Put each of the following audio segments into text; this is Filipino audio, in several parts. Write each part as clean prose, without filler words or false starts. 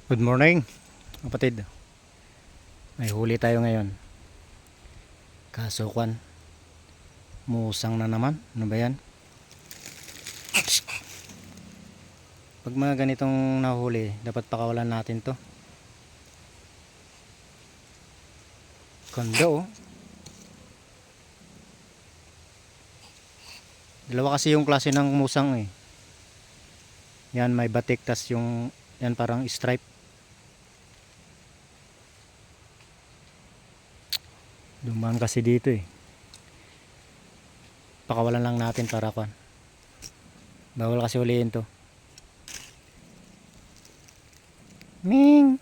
Good morning, kapatid. May huli tayo ngayon. Kasukan. Musang na naman. Ano ba yan? Pag mga ganitong nahuli, dapat pakawalan natin to. Kondo oh. Dalawa kasi yung klase ng musang eh. Yan may batik, tas yung yan parang stripe. Dumaan kasi dito eh. Pakawalan lang natin para kan. Bawal kasi huliin to. Ming!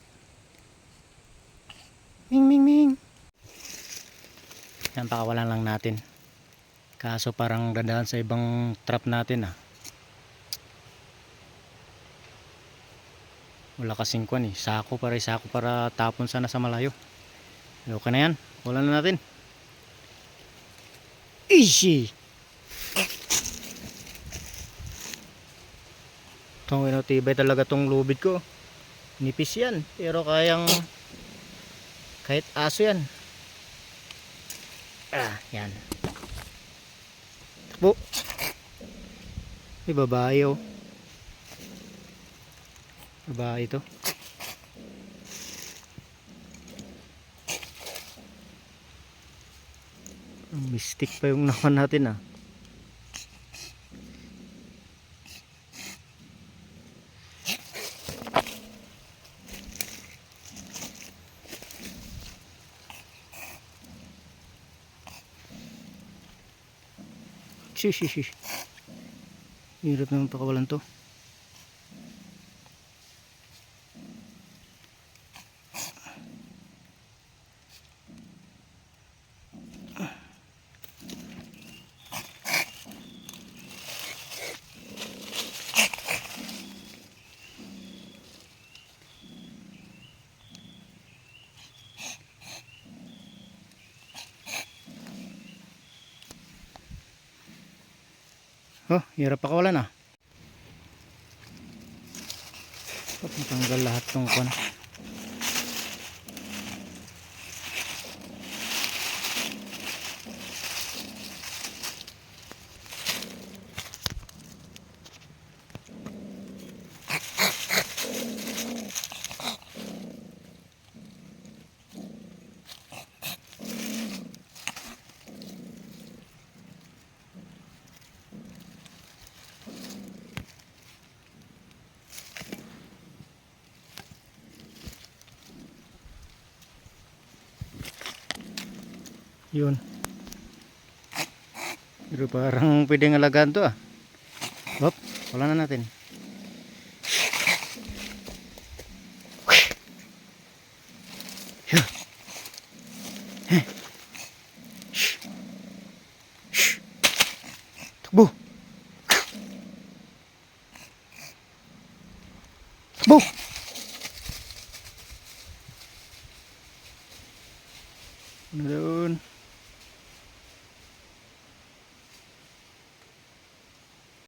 Ming, ming, ming! Yan, pakawalan lang natin. Kaso parang dadaan sa ibang trap natin ah. Wala kasing kwan eh. Sako para tapon sana sa malayo. Okay na yan. Wala na natin. Easy! Itong inutibay talaga tong lubid ko. Nipis yan. Pero kahit aso yan. Yan. Takbo. May babae oh. Babae ito. Mystic pa yung naman natin ah. Shish. Hirap naman pakawalan to. Oh, hirap pakawalan ah. Matanggal lahat ng kwan. Yun. Pero parang pwedeng alagaan to ah. Hop, wala na natin. Takbo. Takbo. Ano doon?